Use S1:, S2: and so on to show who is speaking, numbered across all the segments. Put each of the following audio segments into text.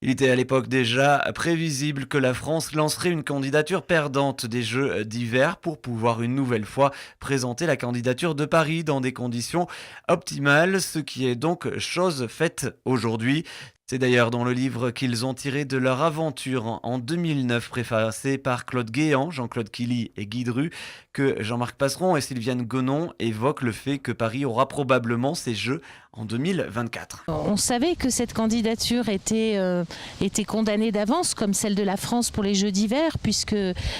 S1: Il était à l'époque déjà prévisible que la France lancerait une candidature perdante des Jeux d'hiver pour pouvoir une nouvelle fois présenter la candidature de Paris dans des conditions optimales, ce qui est donc chose faite aujourd'hui. C'est d'ailleurs dans le livre qu'ils ont tiré de leur aventure en 2009, préfacé par Claude Guéant, Jean-Claude Killy et Guy Dru, que Jean-Marc Passeron et Sylviane Gonon évoquent le fait que Paris aura probablement ses Jeux en 2024.
S2: On savait que cette candidature était condamnée d'avance, comme celle de la France pour les Jeux d'hiver, puisque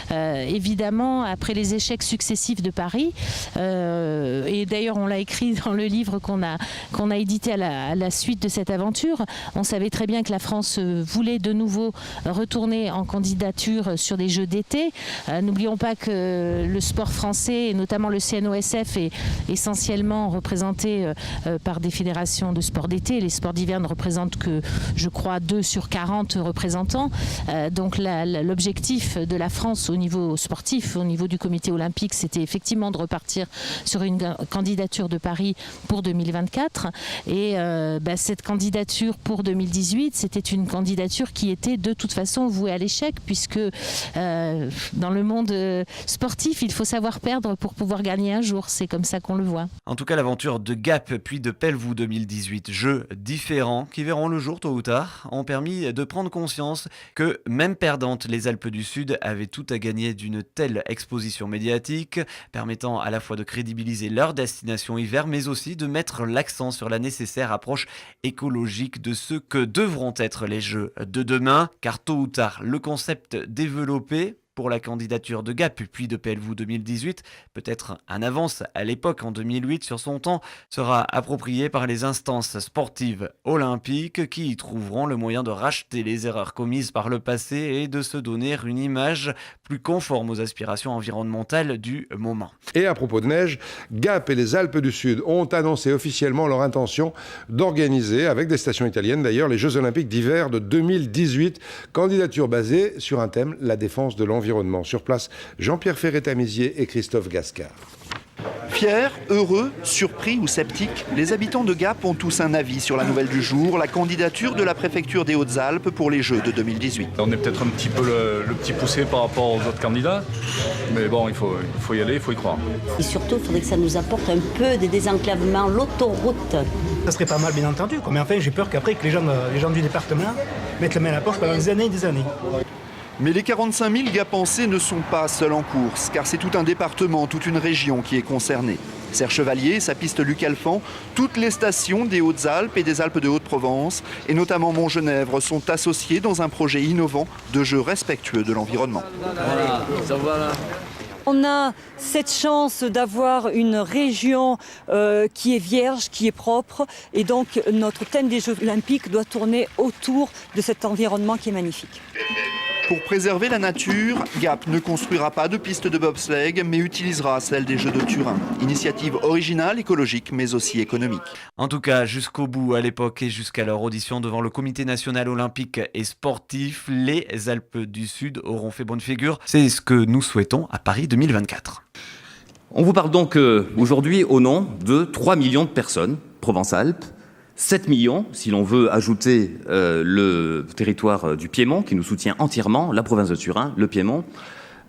S2: évidemment, après les échecs successifs de Paris, et d'ailleurs on l'a écrit dans le livre qu'on a édité à la suite de cette aventure, on savait très bien que la France voulait de nouveau retourner en candidature sur des Jeux d'été. N'oublions pas que le sport français, et notamment le CNOSF, est essentiellement représenté par des fédérations de sport d'été. Les sports d'hiver ne représentent que, je crois, 2 sur 40 représentants. Donc l'objectif de la France au niveau sportif, au niveau du comité olympique, c'était effectivement de repartir sur une candidature de Paris pour 2024. Et cette candidature pour 2018, c'était une candidature qui était de toute façon vouée à l'échec, puisque dans le monde sportif, il faut savoir perdre pour pouvoir gagner un jour. C'est comme ça qu'on le voit.
S1: En tout cas, l'aventure de Gap puis de Pelvoux 2018, jeux différents qui verront le jour tôt ou tard, ont permis de prendre conscience que, même perdantes, les Alpes du Sud avaient tout à gagner d'une telle exposition médiatique, permettant à la fois de crédibiliser leur destination hiver, mais aussi de mettre l'accent sur la nécessaire approche écologique de ce que devront être les Jeux de demain, car tôt ou tard, le concept développé pour la candidature de Gap puis de Pelvoux 2018, peut-être en avance à l'époque en 2008 sur son temps, sera approprié par les instances sportives olympiques qui y trouveront le moyen de racheter les erreurs commises par le passé et de se donner une image plus conforme aux aspirations environnementales du moment.
S3: Et à propos de neige, Gap et les Alpes du Sud ont annoncé officiellement leur intention d'organiser, avec des stations italiennes d'ailleurs, les Jeux Olympiques d'hiver de 2018, candidature basée sur un thème, la défense de l'environnement. Sur place, Jean-Pierre Ferret-Tamizier et Christophe Gascard.
S4: Fiers, heureux, surpris ou sceptiques, les habitants de Gap ont tous un avis sur la nouvelle du jour, la candidature de la préfecture des Hautes-Alpes pour les Jeux de 2018.
S5: On est peut-être un petit peu le petit poussé par rapport aux autres candidats, mais bon, il faut y aller, il faut y croire.
S6: Et surtout, il faudrait que ça nous apporte un peu de désenclavement, l'autoroute.
S7: Ça serait pas mal, bien entendu, mais enfin, j'ai peur qu'après, que les gens du département mettent la main à la poche pendant des années et des années.
S4: Mais les 45 000 Gapençais ne sont pas seuls en course, car c'est tout un département, toute une région qui est concernée. Serre Chevalier, sa piste Luc Alphand, toutes les stations des Hautes-Alpes et des Alpes de Haute-Provence, et notamment Montgenèvre, sont associées dans un projet innovant de jeux respectueux de l'environnement.
S8: Voilà, ça va là.
S9: On a cette chance d'avoir une région qui est vierge, qui est propre, et donc notre thème des Jeux Olympiques doit tourner autour de cet environnement qui est magnifique.
S4: Pour préserver la nature, Gap ne construira pas de piste de bobsleigh, mais utilisera celle des Jeux de Turin. Initiative originale, écologique, mais aussi économique.
S1: En tout cas, jusqu'au bout, à l'époque et jusqu'à leur audition devant le Comité national olympique et sportif, les Alpes du Sud auront fait bonne figure. C'est ce que nous souhaitons à Paris 2024.
S10: On vous parle donc aujourd'hui au nom de 3 millions de personnes, Provence-Alpes, 7 millions, si l'on veut ajouter le territoire du Piémont, qui nous soutient entièrement, la province de Turin, le Piémont.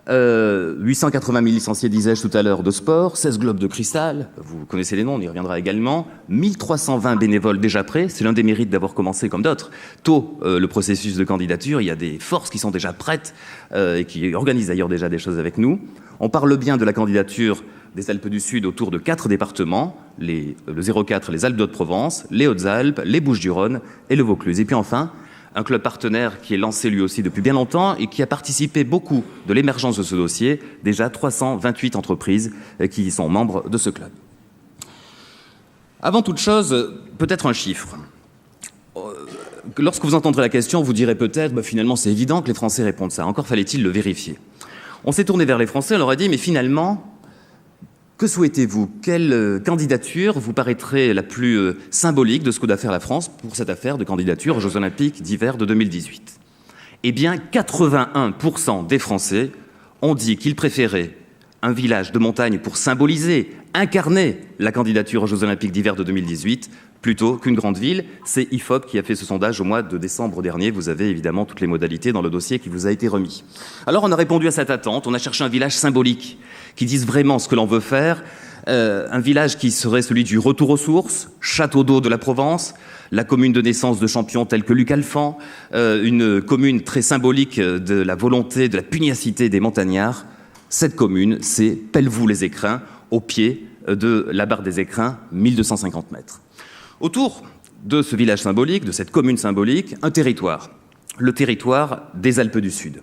S10: 880 000 licenciés, disais-je tout à l'heure, de sport, 16 globes de cristal, vous connaissez les noms, on y reviendra également, 1320 bénévoles déjà prêts, c'est l'un des mérites d'avoir commencé comme d'autres tôt le processus de candidature, il y a des forces qui sont déjà prêtes et qui organisent d'ailleurs déjà des choses avec nous. On parle bien de la candidature des Alpes du Sud autour de 4 départements, le 04, les Alpes d'Haute-Provence, les Hautes-Alpes, les Bouches-du-Rhône et le Vaucluse. Et puis enfin, un club partenaire qui est lancé lui aussi depuis bien longtemps et qui a participé beaucoup de l'émergence de ce dossier, déjà 328 entreprises qui sont membres de ce club. Avant toute chose, peut-être un chiffre. Lorsque vous entendrez la question, vous direz peut-être, finalement c'est évident que les Français répondent ça, encore fallait-il le vérifier. On s'est tourné vers les Français, on leur a dit, mais finalement, que souhaitez-vous? Quelle candidature vous paraîtrait la plus symbolique de ce que doit faire la France pour cette affaire de candidature aux Jeux Olympiques d'hiver de 2018? Eh bien, 81% des Français ont dit qu'ils préféraient un village de montagne pour symboliser, incarner la candidature aux Jeux Olympiques d'hiver de 2018, plutôt qu'une grande ville. C'est IFOP qui a fait ce sondage au mois de décembre dernier. Vous avez évidemment toutes les modalités dans le dossier qui vous a été remis. Alors on a répondu à cette attente, on a cherché un village symbolique qui dise vraiment ce que l'on veut faire. Un village qui serait celui du retour aux sources, château d'eau de la Provence, la commune de naissance de champions tels que Luc Alphand, une commune très symbolique de la volonté, de la pugnacité des montagnards. Cette commune, c'est Pelvoux-les-Écrins, au pied de la barre des Écrins, 1250 mètres. Autour de ce village symbolique, de cette commune symbolique, un territoire, le territoire des Alpes du Sud.